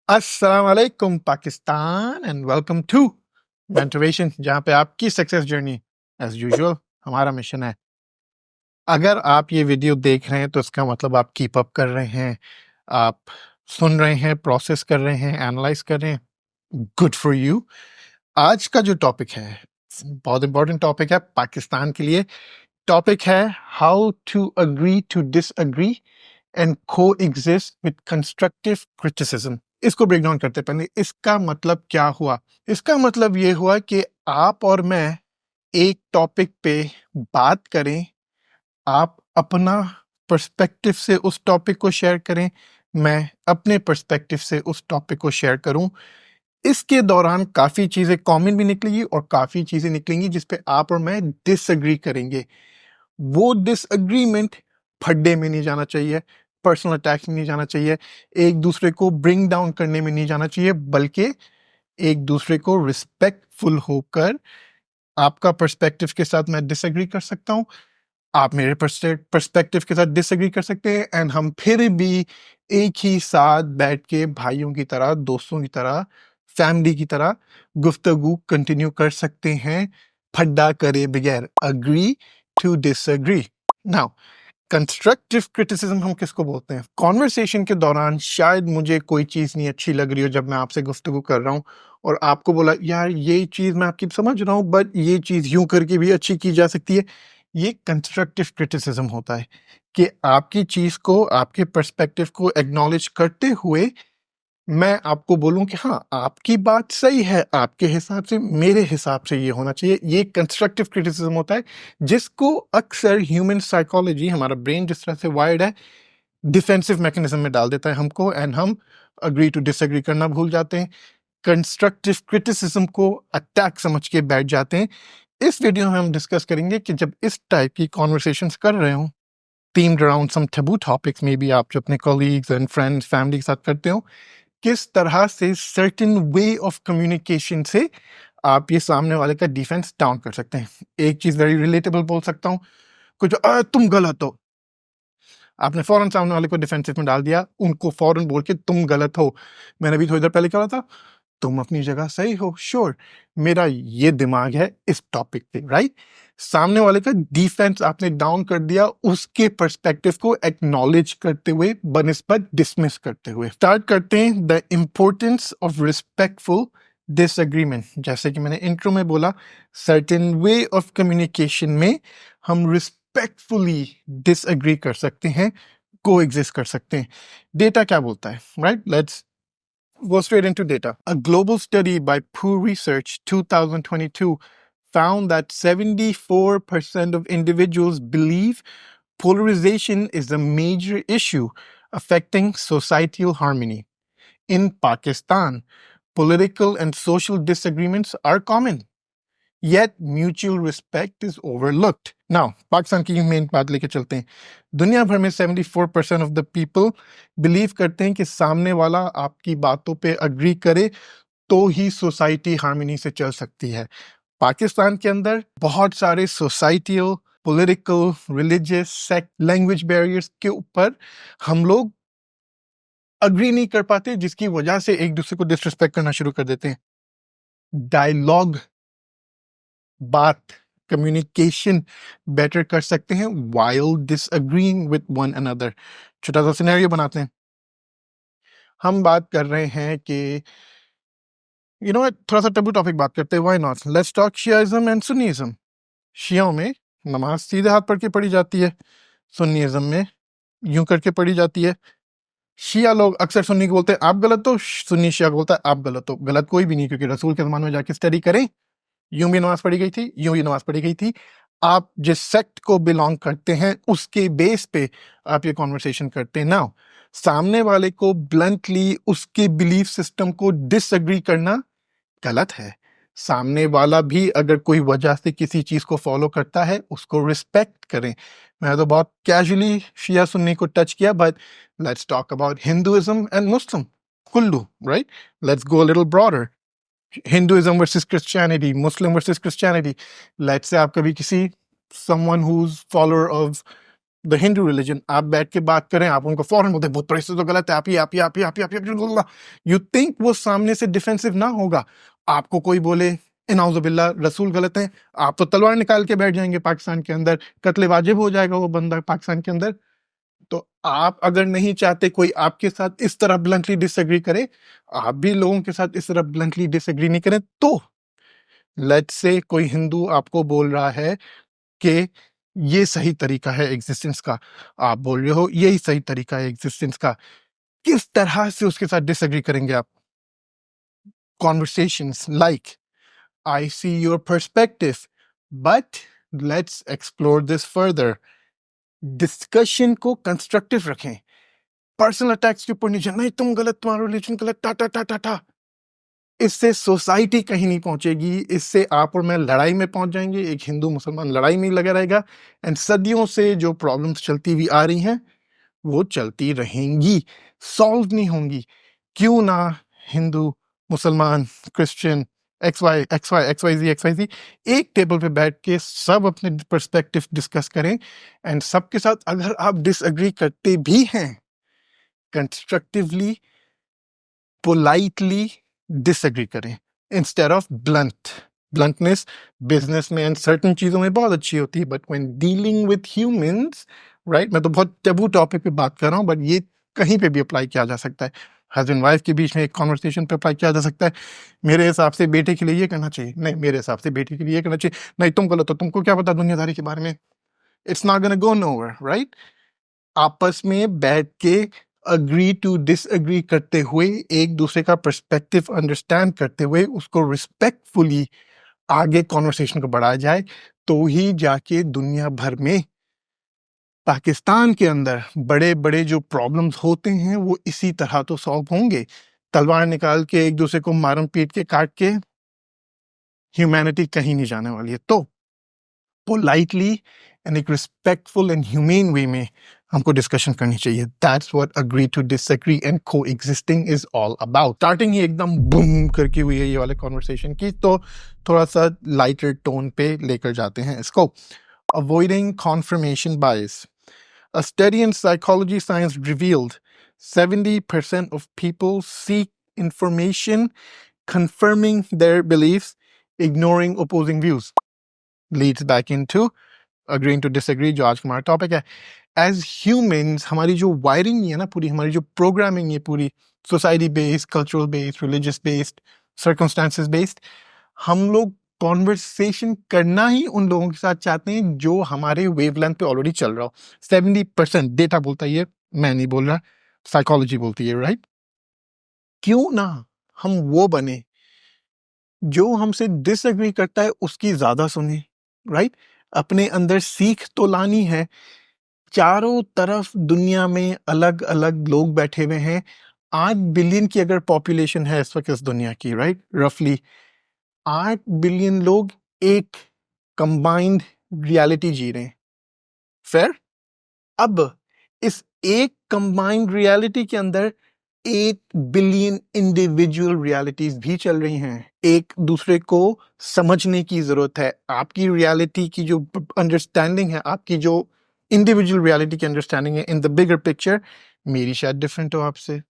अस्सलाम वालेकुम Pakistan and welcome to मेंटोरेशन, जहाँ पे आपकी सक्सेस जर्नी एज यूजुअल हमारा मिशन है। अगर आप ये वीडियो देख रहे हैं तो इसका मतलब आप कीप अप कर रहे हैं, आप सुन रहे हैं, प्रोसेस कर रहे हैं, एनालाइज कर रहे हैं। Good for you. आज का जो टॉपिक है बहुत इंपॉर्टेंट टॉपिक है पाकिस्तान के लिए। टॉपिक है how to agree to disagree and coexist with constructive criticism. इसको ब्रेक डाउन करते हैं। पहले इसका मतलब क्या हुआ। इसका मतलब ये हुआ कि आप और मैं एक टॉपिक पे बात करें, आप अपना पर्सपेक्टिव से उस टॉपिक को शेयर करें, मैं अपने पर्सपेक्टिव से उस टॉपिक को शेयर करूं। इसके दौरान काफ़ी चीज़ें कॉमन भी निकलेंगी और काफ़ी चीज़ें निकलेंगी जिस पे आप और मैं डिसएग्री करेंगे। वो डिसएग्रीमेंट फड्डे में नहीं जाना चाहिए, पर्सनल अटैक्स में नहीं जाना चाहिए, एक दूसरे को ब्रिंग डाउन करने में नहीं जाना चाहिए, बल्कि एक दूसरे को रिस्पेक्टफुल होकर आपका पर्सपेक्टिव के साथ मैं डिसएग्री कर सकता हूँ, आप मेरे पर्सपेक्टिव के साथ डिसएग्री कर सकते हैं एंड हम फिर भी एक ही साथ बैठ के भाइयों की तरह, दोस्तों की तरह, फैमिली की तरह गुफ्तगू कंटिन्यू कर सकते हैं, फड्डा करे बगैर। Agree to disagree. Now constructive criticism हम किसको बोलते हैं? कॉन्वर्सेशन के दौरान शायद मुझे कोई चीज़ नहीं अच्छी लग रही हो जब मैं आपसे गुफ्तगू कर रहा हूँ और आपको बोला यार ये चीज़ मैं आपकी समझ रहा हूँ बट ये चीज़ यूं करके भी अच्छी की जा सकती है। ये कंस्ट्रक्टिव क्रिटिसिज्म होता है कि आपकी चीज़ को, आपके पर्सपेक्टिव को एक्नॉलेज करते हुए मैं आपको बोलूं कि हाँ आपकी बात सही है, आपके हिसाब से, मेरे हिसाब से ये होना चाहिए। ये कंस्ट्रक्टिव क्रिटिसिज्म होता है जिसको अक्सर ह्यूमन साइकोलॉजी, हमारा ब्रेन जिस तरह से वायर्ड है, डिफेंसिव मैकेनिज्म में डाल देता है हमको एंड हम अग्री टू डिसएग्री करना भूल जाते हैं, कंस्ट्रक्टिव क्रिटिसिज्म को अटैक समझ के बैठ जाते हैं। इस वीडियो में हम डिस्कस करेंगे कि जब इस टाइप की कॉन्वर्सेशंस कर रहे हो, themed around some taboo topics, may be आप जो अपने कॉलीग्स एंड फ्रेंड्स, फैमिली के साथ करते हो, किस तरह से सर्टेन वे ऑफ कम्युनिकेशन से आप ये सामने वाले का डिफेंस डाउन कर सकते हैं। एक चीज वेरी रिलेटेबल बोल सकता हूँ, कुछ तुम गलत हो, आपने फौरन सामने वाले को डिफेंसिव में डाल दिया, उनको फौरन बोल के तुम गलत हो। मैंने भी थोड़ी देर पहले कहा था तुम अपनी जगह सही हो, श्योर, मेरा ये दिमाग है इस टॉपिक पे, राइट। सामने वाले का डिफेंस आपने डाउन कर दिया, उसके पर्सपेक्टिव को एक्नॉलेज करते हुए बनिस्बत डिसमिस करते हुए। स्टार्ट करते हैं the importance of respectful disagreement. जैसे कि मैंने इंट्रो में बोला, सर्टेन वे ऑफ कम्युनिकेशन में हम रिस्पेक्टफुली डिसएग्री कर सकते हैं, को एग्जिस्ट कर सकते हैं। डेटा क्या बोलता है, right? Let's go straight into data. A global study by Pew Research 2022 found that 74% of individuals believe polarization is a major issue affecting societal harmony. In Pakistan, political and social disagreements are common, yet mutual respect is overlooked. Now, Pakistan की main बात लेके चलते हैं। दुनिया भर में 74% of the people believe करते हैं कि सामने वाला आपकी बातों पे अग्री करे तो ही सोसाइटी हार्मनी से चल सकती है। पाकिस्तान के अंदर बहुत सारे societal, political, religious, sect, language barriers के ऊपर हम लोग अग्री नहीं कर पाते, जिसकी वजह से एक दूसरे को डिसरिस्पेक्ट करना शुरू कर देते हैं। डायलॉग, बात, कम्युनिकेशन बेटर कर सकते हैं while disagreeing with one another। छोटा सा सिनेरियो बनाते हैं। हम बात कर रहे हैं कि थोड़ा सा टबू टॉपिक बात करते हैं, why not, let's talk Shiaism and Sunniism. शियाओं में नमाज सीधे हाथ पढ़ के पढ़ी जाती है, सुन्नीइज्म में यूं करके पढ़ी जाती है। शिया लोग अक्सर सुन्नी को बोलते हैं आप गलत हो, सुन्नी शिया को बोलता है आप गलत हो। गलत कोई भी नहीं, क्योंकि रसूल के ज़माने में जाके स्टडी करें, यूं भी नमाज पढ़ी गई थी, यूं भी नमाज पढ़ी गई थी। आप जिस सेक्ट को बिलोंग करते हैं उसके बेस पे आप ये कॉन्वर्सेशन करते हैं। नाउ सामने वाले को ब्लंटली उसके बिलीफ सिस्टम को डिसएग्री करना गलत है। सामने वाला भी अगर कोई वजह से किसी चीज को फॉलो करता है, उसको रिस्पेक्ट करें। मैं तो बहुत कैजुअली शिया सुन्नी को टच किया, but let's talk about Hinduism and Muslim Kullu, right? Let's go a little broader. Hinduism versus Christianity, Muslim versus Christianity. Let's say आप कभी किसी someone who's follower of the Hindu religion, आप बैठ के बात करें, आप उनको फौरन बोलते हैं बहुत परिस्थिति तो गलत है, आप यू थिंक वो सामने से डिफेंसिव ना होगा? आपको कोई बोले इनाउजुबिल्ला रसूल गलत है, आप तो तलवार निकाल के बैठ जाएंगे पाकिस्तान के अंदर, कत्ले वाजिब हो जाएगा वो बंदा पाकिस्तान के अंदर। तो आप अगर नहीं चाहते कोई आपके साथ इस तरह ब्लंटली डिसएग्री करे, आप भी लोगों के साथ इस तरह ब्लंटली डिसएग्री नहीं करें। तो लेट्स से कोई हिंदू आपको बोल रहा है कि ये सही तरीका है एग्जिस्टेंस का, आप बोल रहे हो यही सही तरीका है एग्जिस्टेंस का, किस तरह से उसके साथ डिसएग्री करेंगे आप? Conversations like, I see your perspective but let's explore this further. Discussion को कंस्ट्रक्टिव रखें, पर्सनल अटैक्स के ऊपर नहीं जाना, नहीं तुम गलत, तुम्हारा रिलीजन गलत, टा टा टा टा टा। इससे सोसाइटी कहीं नहीं पहुंचेगी, इससे आप और मैं लड़ाई में पहुंच जाएंगे, एक हिंदू मुसलमान लड़ाई में ही लगा रहेगा। एंड सदियों से जो प्रॉब्लम्स चलती हुई आ रही हैं वो चलती रहेंगी, सॉल्व नहीं होंगी। क्यों ना हिंदू, मुसलमान, क्रिश्चियन, एक्स वाई जी एक टेबल पे बैठ के सब अपने पर्सपेक्टिव डिस्कस करें, एंड सबके साथ अगर आप डिसएग्री करते भी हैं, कंस्ट्रक्टिवली, पोलाइटली डिसएग्री करें इंस्टेड ऑफ ब्लंटनेस। बिजनेस में एंड सर्टन चीजों में बहुत अच्छी होती है, but when dealing with humans, right, मैं तो बहुत टैबू टॉपिक पे बात कर रहा हूँ, बट ये कहीं पे भी अप्लाई किया जा सकता है। हस्बैंड वाइफ के बीच में एक कॉन्वर्सेशन पे अप्लाई किया जा सकता है। मेरे हिसाब से बेटे के लिए ये करना चाहिए, नहीं मेरे हिसाब से बेटी के लिए ये करना चाहिए, नहीं तुम गलत हो, तुमको क्या पता दुनियादारी के बारे में। It's not gonna go nowhere, right? आपस में बैठ के अग्री टू डिसएग्री करते हुए, एक दूसरे का पर्सपेक्टिव अंडरस्टैंड करते हुए, उसको रिस्पेक्टफुली आगे कॉन्वर्सेशन को बढ़ाया जाए, तो ही जाके दुनिया भर में, पाकिस्तान के अंदर बड़े बड़े जो प्रॉब्लम्स होते हैं वो इसी तरह तो सॉल्व होंगे। तलवार निकाल के एक दूसरे को मारम पीट के काट के ह्यूमैनिटी कहीं नहीं जाने वाली है। तो पोलाइटली एंड एक रिस्पेक्टफुल एंड ह्यूमेन वे में हमको डिस्कशन करनी चाहिए। That's what agree to disagree and coexisting is all about. Starting ही एकदम बूम करके हुई है ये वाले कॉन्वर्सेशन की, तो थोड़ा सा लाइटर टोन पे लेकर जाते हैं इसको। Avoiding conformation bias. A study in psychology science revealed 70% of people seek information confirming their beliefs, ignoring opposing views. Leads back into agreeing to disagree, जो आज का हमारा टॉपिक है। एज ह्यूमंस हमारी जो वायरिंग है ना पूरी, हमारी जो प्रोग्रामिंग है पूरी, society based, cultural based, religious based, circumstances based, हम लोग कॉन्वर्सेशन करना ही उन लोगों के साथ चाहते हैं जो हमारे वेवलेंथ पे ऑलरेडी चल रहा हो। 70% डेटा बोलता है, ये मैं नहीं बोल रहा, साइकोलॉजी बोलती है, राइट? क्यों ना हम वो बने जो हमसे डिसएग्री करता है उसकी ज्यादा सुने, राइट? अपने अंदर सीख तो लानी है। चारों तरफ दुनिया में अलग अलग लोग बैठे हुए हैं। 8 बिलियन की अगर पॉपुलेशन है इस वक्त इस दुनिया की, राइट, रफली 8 बिलियन लोग एक कंबाइंड रियलिटी जी रहे हैं। फेयर? अब इस एक कंबाइंड रियलिटी के अंदर 8 बिलियन इंडिविजुअल रियलिटीज भी चल रही हैं। एक दूसरे को समझने की जरूरत है। आपकी रियलिटी की जो अंडरस्टैंडिंग है, आपकी जो इंडिविजुअल रियलिटी की अंडरस्टैंडिंग है इन द बिगर पिक्चर, मेरी शायद डिफरेंट हो आपसे।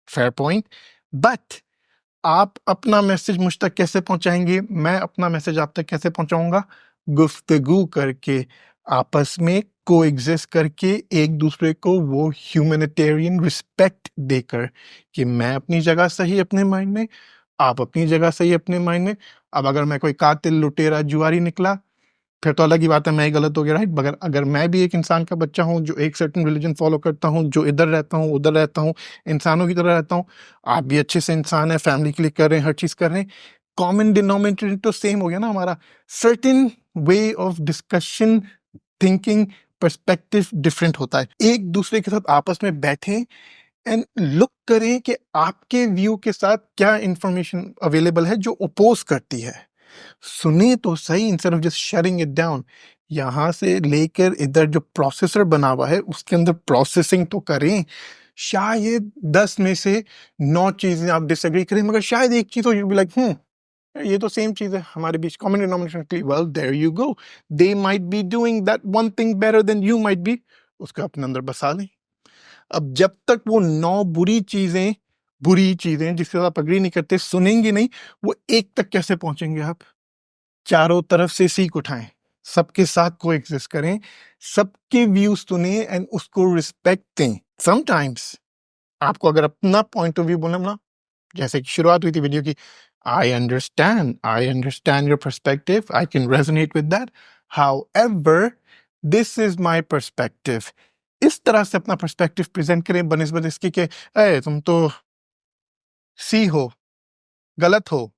Fair point. बट आप अपना मैसेज मुझ तक कैसे पहुंचाएंगे, मैं अपना मैसेज आप तक कैसे पहुंचाऊंगा? गुफ्तगू करके, आपस में कोएग्जिस्ट करके, एक दूसरे को वो ह्यूमैनिटेरियन रिस्पेक्ट देकर कि मैं अपनी जगह सही अपने माइंड में, आप अपनी जगह सही अपने माइंड में। अब अगर मैं कोई कातिल, लुटेरा, जुआरी निकला, फिर तो अलग ही बात है, मैं ही गलत हो गया, राइट? मगर अगर मैं भी एक इंसान का बच्चा हूँ जो एक सर्टेन रिलीजन फॉलो करता हूँ, जो इधर रहता हूँ उधर रहता हूँ, इंसानों की तरह रहता हूँ, आप भी अच्छे से इंसान है, फैमिली के लिए कर रहे हैं, हर चीज कर रहे हैं, कॉमन डिनोमिनेटर तो सेम हो गया ना हमारा। Certain way of discussion, thinking, perspective different होता है। एक दूसरे के साथ आपस में बैठें एंड लुक करें कि आपके व्यू के साथ क्या इंफॉर्मेशन अवेलेबल है जो अपोज करती है। सुने तो सही, instead of just shutting it down. यहां से लेकर इधर जो प्रोसेसर बना हुआ है उसके अंदर प्रोसेसिंग तो करें। शायद 10 में से 9 चीजें आप डिसएग्री करें, मगर शायद एक चीज हो, यू बी लाइक ये तो सेम चीज है हमारे बीच, common denomination. Well there you go, they might be doing that one thing better than you might be, उसको अपने अंदर बसा लें। अब जब तक वो 9 बुरी चीज़ें जिसके साथ आप एग्री नहीं करते सुनेंगे नहीं, वो 1 तक कैसे पहुँचेंगे आप? चारों तरफ से सीख उठाएँ, सबके साथ कोएग्जिस्ट करें, सबके व्यूज़ सुनें एंड उसको रिस्पेक्ट दें। समटाइम्स आपको अगर अपना पॉइंट ऑफ व्यू बोलना ना, जैसे कि शुरुआत हुई थी वीडियो की, I understand your perspective, I can resonate with that, however this is my perspective. इस तरह से अपना पर्सपेक्टिव प्रेजेंट करें बनिस्बत इसकी कि तुम तो सी हो, गलत हो,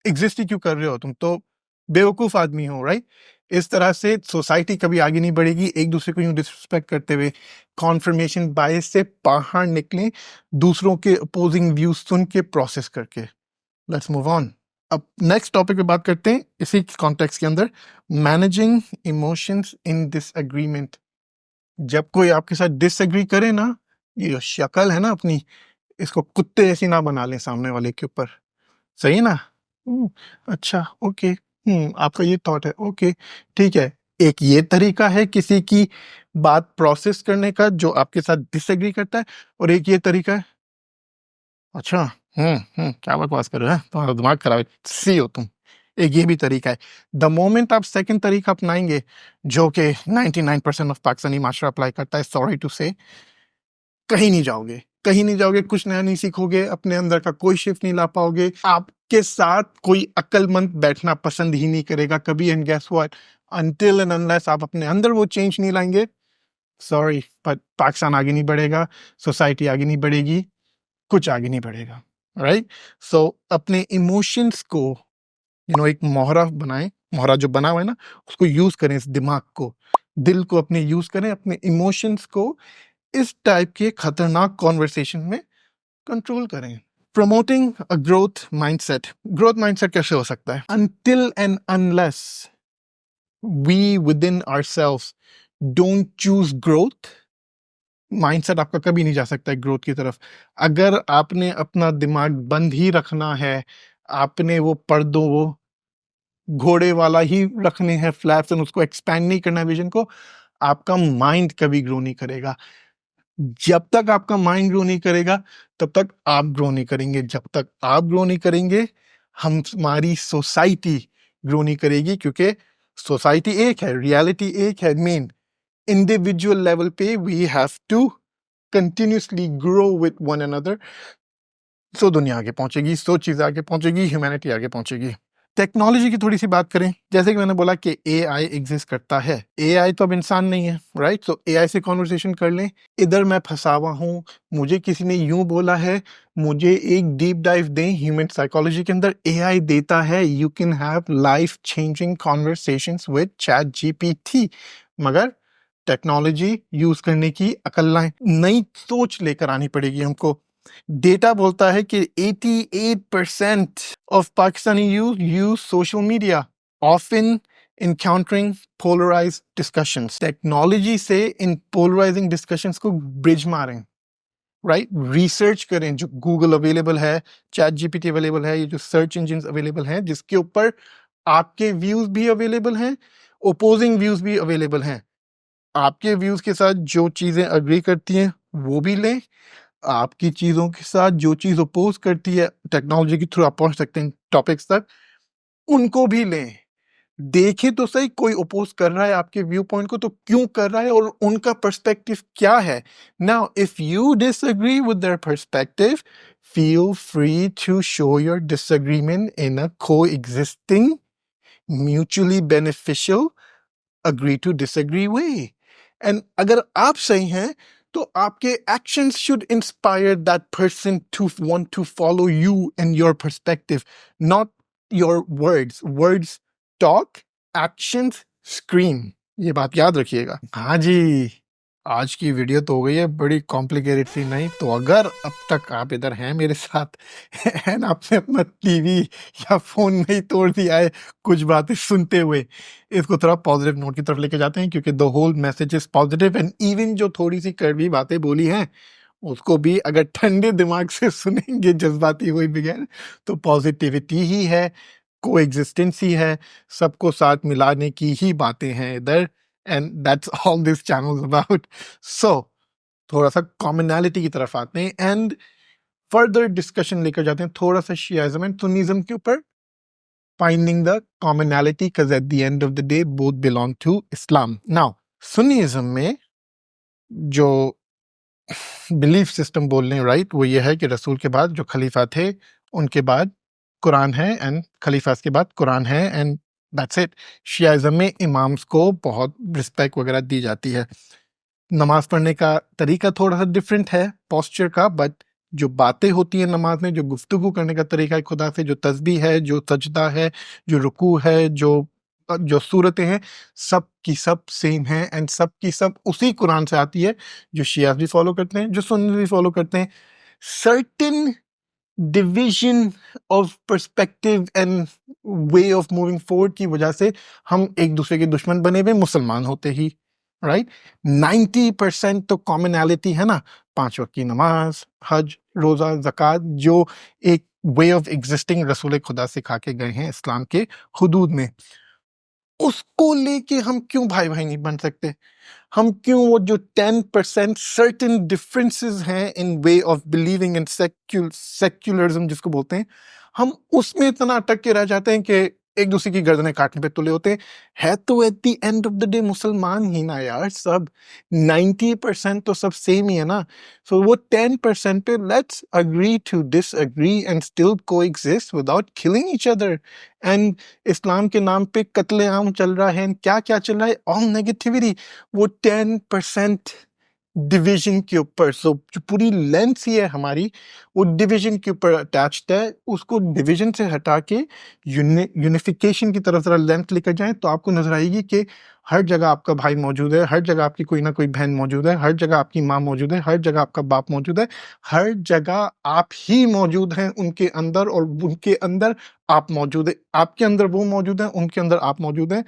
एग्जिस्ट ही क्यों कर रहे हो, तुम तो बेवकूफ आदमी हो, राइट? इस तरह से सोसाइटी कभी आगे नहीं बढ़ेगी। एक दूसरे को यूं डिसरिस्पेक्ट करते हुए कॉन्फर्मेशन बायस से बाहर निकलें, दूसरों के अपोजिंग व्यूज सुन के प्रोसेस करके। Let's move on. अब नेक्स्ट टॉपिक पे बात करते हैं इसी कॉन्टेक्स्ट के अंदर, मैनेजिंग इमोशंस इन डिसएग्रीमेंट। जब कोई आपके साथ डिसएग्री करे ना, ये जो शक्ल है ना अपनी, इसको कुत्ते जैसी ना बना लें सामने वाले के ऊपर, सही है ना? अच्छा, ओके, आपका ये थॉट है, ओके, ठीक है। एक ये तरीका है किसी की बात प्रोसेस करने का जो आपके साथ डिसएग्री करता है, और एक ये तरीका है, अच्छा, क्या बकवास कर रहे हो, तुम्हारा दिमाग खराब है, सी हो तुम। एक ये भी तरीका है। द मोमेंट आप सेकंड तरीका अपनाएंगे, जो कि 99% ऑफ पाकिस्तानी माशरा अप्लाई करता है, सॉरी टू से, कहीं नहीं जाओगे, कहीं नहीं जाओगे, कुछ नया नहीं सीखोगे, अपने अंदर का कोई शिफ्ट नहीं ला पाओगे, आपके साथ कोई अक्लमंद बैठना पसंद ही नहीं करेगा कभी। And guess what, until and unless आप अपने अंदर वो चेंज नहीं लाएंगे, सॉरी, पर पाकिस्तान आगे नहीं बढ़ेगा, सोसाइटी आगे नहीं बढ़ेगी, कुछ आगे नहीं बढ़ेगा, राइट? सो अपने इमोशंस को एक मोहरा बनाएं, मोहरा जो बना हुआ है ना, उसको यूज करें, इस दिमाग को, दिल को अपने यूज करें, अपने इमोशंस को इस टाइप के खतरनाक कॉन्वर्सेशन में कंट्रोल करें। प्रमोटिंग अ ग्रोथ माइंडसेट कैसे हो सकता है? Until and unless we within ourselves don't choose growth, mindset आपका कभी नहीं जा सकता है ग्रोथ की तरफ। अगर आपने अपना दिमाग बंद ही रखना है, आपने वो पर्दों, वो घोड़े वाला ही रखने हैं फ्लैप्स, एंड उसको एक्सपैंड नहीं करना विजन को, आपका माइंड कभी ग्रो नहीं करेगा। जब तक आपका माइंड ग्रो नहीं करेगा, तब तक आप ग्रो नहीं करेंगे। जब तक आप ग्रो नहीं करेंगे, हमारी सोसाइटी ग्रो नहीं करेगी, क्योंकि सोसाइटी एक है, रियलिटी एक है। मेन इंडिविजुअल लेवल पे we have to continuously grow with one another, so दुनिया आगे पहुंचेगी, सो चीजें आगे पहुंचेगी, ह्यूमैनिटी आगे पहुंचेगी। टेक्नोलॉजी की थोड़ी सी बात करें, जैसे कि मैंने बोला कि एआई एग्जिस्ट करता है। एआई तो अब इंसान नहीं है, राइट? सो एआई से कॉन्वर्सेशन कर लें। इधर मैं फंसा हुआ हूँ, मुझे किसी ने यूं बोला है, मुझे एक डीप डाइव दें ह्यूमन साइकोलॉजी के अंदर। एआई देता है, you can have life changing conversations with chat GPT. मगर टेक्नोलॉजी यूज करने की अकल, नई सोच लेकर आनी पड़ेगी हमको। डेटा बोलता है कि 88% of Pakistani youth use social media, often encountering polarized discussions. Technology से इन polarizing discussions को ब्रिज मारें, राइट? रिसर्च करें, जो गूगल अवेलेबल है, चैट जीपीटी अवेलेबल है, ये जो सर्च इंजिन अवेलेबल हैं, जिसके ऊपर आपके व्यूज भी अवेलेबल हैं, ओपोजिंग व्यूज भी अवेलेबल हैं। आपके व्यूज के साथ जो चीजें अग्री करती हैं वो भी लें, आपकी चीजों के साथ जो चीज अपोज करती है, टेक्नोलॉजी के थ्रू आप पहुंच सकते हैं टॉपिक्स तक, उनको भी लें। देखें तो सही, कोई अपोज कर रहा है आपके व्यू पॉइंट को तो क्यों कर रहा है, और उनका पर्सपेक्टिव क्या है। Now if you disagree with their perspective, feel free to show your disagreement in a coexisting, mutually beneficial, agree to disagree way. And अगर आप सही हैं, तो आपके actions should inspire that person to want to follow you and your perspective, not your words. Words talk, actions scream. ये बात याद रखिएगा। हाँ जी, आज की वीडियो तो हो गई है बड़ी कॉम्प्लिकेटेड सी, नहीं तो अगर अब तक आप इधर हैं मेरे साथ एंड आपने अपना टीवी या फोन नहीं तोड़ दिया है कुछ बातें सुनते हुए, इसको थोड़ा पॉजिटिव नोट की तरफ लेके जाते हैं, क्योंकि the whole message is positive. And even जो थोड़ी सी कड़वी बातें बोली हैं, उसको भी अगर ठंडे दिमाग से सुनेंगे, जज्बाती हुए बगैर, तो पॉजिटिविटी ही है, को एग्जिस्टेंस ही है, सबको साथ मिलाने की ही बातें हैं इधर। And that's all this channel is about. So थोड़ा सा कॉमनैलिटी की तरफ आते हैं एंड फर्दर डिस्कशन लेकर जाते हैं थोड़ा सा शियाइज्म एंड सुन्नीज्म के ऊपर, finding the commonality because at the end of the day both belong to Islam. Now Sunnism में जो बिलीफ सिस्टम बोल रहे हैं राइट, वो ये है कि रसूल के बाद जो खलीफा थे उनके बाद कुरान है एंड खलीफा के बाद कुरान है एंड दैट्स इट. शियाइज्म में इमाम्स को बहुत रिस्पेक्ट वगैरह दी जाती है. नमाज पढ़ने का तरीका थोड़ा सा डिफरेंट है पोस्चर का, बट जो बातें होती है नमाज में, जो गुफ्तगू करने का तरीका है खुदा से, जो तस्बीह है, जो सजदा है, जो रुकू है, जो सूरतें हैं, सब की सब सेम है एंड सब की सब उसी कुरान से आती है जो शिया भी फॉलो करते हैं, जो सुन्नी भी फॉलो करते हैं. Certain division of perspective and way of moving forward की वजह से हम एक दूसरे के दुश्मन बने हुए मुसलमान होते ही राइट. 90% तो कॉमनैलिटी है ना, 5 वक्त की नमाज, हज, रोजा, ज़कात, जो एक वे ऑफ एग्जिस्टिंग रसूल खुदा सिखा के गए हैं इस्लाम के हुदूद में, उसको लेके हम क्यों भाई भाई नहीं बन सकते? हम क्यों वो जो 10% सर्टेन डिफरेंसेस हैं in way of believing in secularism जिसको बोलते हैं, हम उसमें इतना अटक के रह जाते हैं कि एक दूसरे की गर्दनें काटने पे तुले होते हैं. है तो eight the end of the day मुसलमान ही ना यार सब. 90% तो सब सेम ही है ना. सो वो 10% पे let's agree to disagree and still coexist without killing each other. And Islam के नाम पे कत्लेआम चल रहा है, क्या क्या चल रहा है, ऑल नेगेटिविटी, वो 10% डिवीजन के ऊपर. सो जो पूरी लेंथ ही है हमारी वो डिवीजन के ऊपर अटैच्ड है. उसको डिवीजन से हटा के यूनिफिकेशन की तरफ जरा लेंथ लेकर जाएं तो आपको नजर आएगी कि हर जगह आपका भाई मौजूद है, हर जगह आपकी कोई ना कोई बहन मौजूद है, हर जगह आपकी माँ मौजूद है, हर जगह आपका बाप मौजूद है, हर जगह आप ही मौजूद हैं उनके अंदर, और उनके अंदर आप मौजूद है, आपके अंदर वो मौजूद है, उनके अंदर आप मौजूद हैं.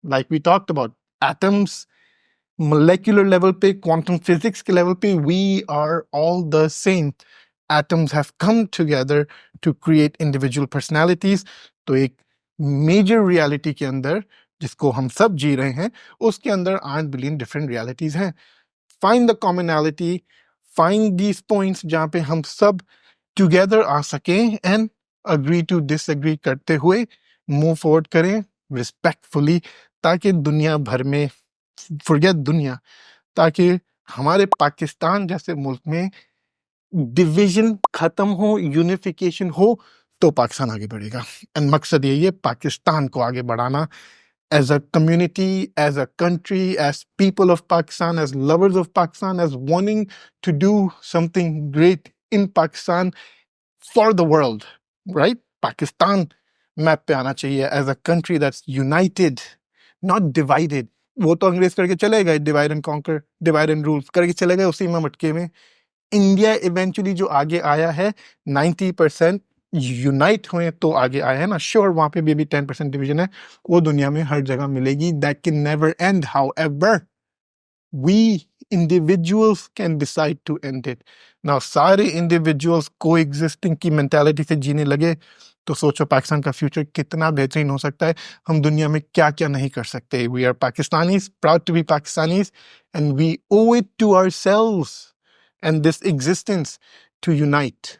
Like we talked about atoms, molecular level पे, quantum physics के level पे, we are all the same. Atoms have come together to create individual personalities. तो एक major reality के अंदर जिसको हम सब जी रहे हैं, उसके अंदर 8 billion different realities हैं. Find the commonality, find these points जहाँ पे हम सब together आ सकें and agree to disagree करते हुए move forward करें respectfully, ताकि दुनिया भर में फॉरगेट दुनिया, ताकि हमारे पाकिस्तान जैसे मुल्क में डिवीजन खत्म हो, यूनिफिकेशन हो, तो पाकिस्तान आगे बढ़ेगा. एंड मकसद यही है पाकिस्तान को आगे बढ़ाना, as a community, as a country, as people of Pakistan, as lovers of Pakistan, as wanting to do something great in Pakistan for the world, right? Pakistan map पे आना चाहिए as a country that's united, not divided. वो तो अंग्रेज करके चले गए, divide and conquer, divide and rule करके चले गए उसी में मटके में. इंडिया इवेंचुअली जो आगे आया है 90% यूनाइट हुए तो आगे आया है ना. श्योर वहां पे भी अभी 10% डिवीजन है, वो दुनिया में हर जगह मिलेगी. That can never and. However we individuals can decide to end it. Now सारे individuals coexisting की mentality से जीने लगे तो सोचो पाकिस्तान का फ्यूचर कितना बेहतरीन हो सकता है. हम दुनिया में क्या क्या नहीं कर सकते. We are Pakistanis, proud to be Pakistanis, and we owe it to ourselves and this existence to unite.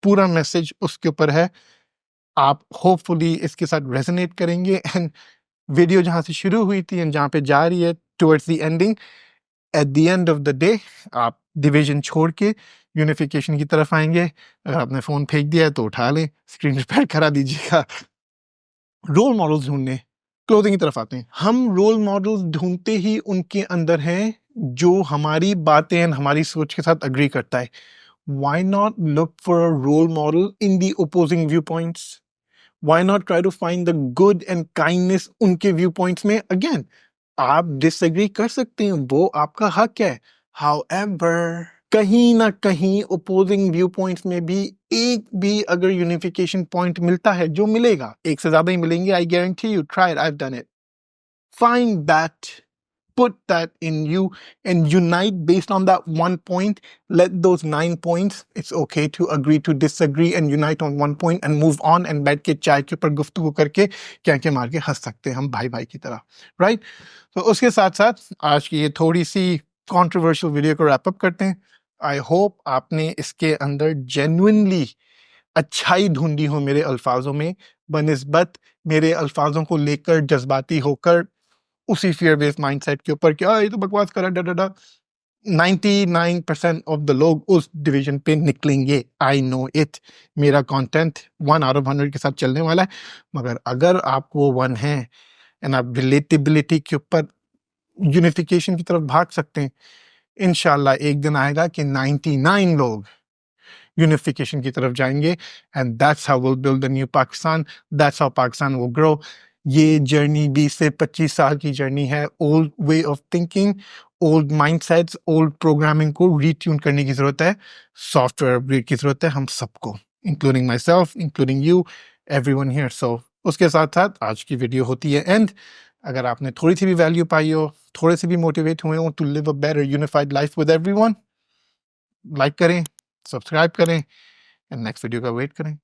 पूरा मैसेज उसके ऊपर है. आप होपफुली इसके साथ रेजोनेट करेंगे एंड वीडियो जहां से शुरू हुई थी एंड जहां पे जा रही है towards the ending, eight the end of the day आप डिवीजन छोड़ के यूनिफिकेशन की तरफ आएंगे. अगर आपने फोन फेंक दिया है तो उठा लें, स्क्रीन रिपेयर करा दीजिएगा. रोल मॉडल्स ढूंढने, क्लोजिंग की तरफ आते हैं. हम रोल मॉडल्स ढूंढते ही उनके अंदर हैं जो हमारी बातें हमारी सोच के साथ अग्री करता है. Why not look for a role model in the opposing viewpoints? Why not try to find the good and kindness उनके viewpoints में? Again, आप disagree कर सकते हैं, वो आपका हक है. However, कहीं ना कहीं opposing viewpoints में भी एक भी अगर unification point मिलता है, जो मिलेगा, एक से ज्यादा ही मिलेंगे, I guarantee you, try it, I've done it. Find that, put that in you and unite based on that one point. Let those 9 points, it's okay to agree to disagree and unite on one point and move on and बैठ के चाय के ऊपर गुफ्तगू करके क्या मार के हंस सकते हैं हम भाई भाई की तरह, राइट? तो उसके साथ साथ आज की ये थोड़ी सी कंट्रोवर्शियल वीडियो को रैप अप करते हैं. आई होप आपने इसके अंदर जेन्युइनली अच्छाई ढूंढी हो मेरे अल्फाजों में, बनिस्बत मेरे अल्फाजों को लेकर जज्बाती होकर उसी फियर बेस्ड माइंडसेट के ऊपर कि ये तो बकवास कर रहा है. 99% ऑफ द लोग उस डिवीजन पे निकलेंगे. I know it. मेरा कंटेंट 1 आउट ऑफ 100 के साथ चलने वाला है, मगर अगर आप वो 1 हैं एंड आप रिलेटेबिलिटी के ऊपर यूनिफिकेशन की तरफ भाग सकते हैं, इंशाल्लाह एक दिन आएगा कि 99 लोग यूनिफिकेशन की तरफ जाएंगे and that's how will build the new Pakistan. That's how Pakistan will grow. ये जर्नी 20 से 25 साल की जर्नी है. Old way of thinking, old mindsets, old programming को रीट्यून करने की जरूरत है. सॉफ्टवेयर अपग्रेड की जरूरत है हम सबको, including myself, including you, everyone here. So उसके साथ साथ आज की वीडियो होती है एंड. अगर आपने थोड़ी सी भी वैल्यू पाई हो, थोड़े से भी मोटिवेट हुए हो to live a better unified life with everyone, like करें, सब्सक्राइब करें एंड नेक्स्ट वीडियो का वेट करें.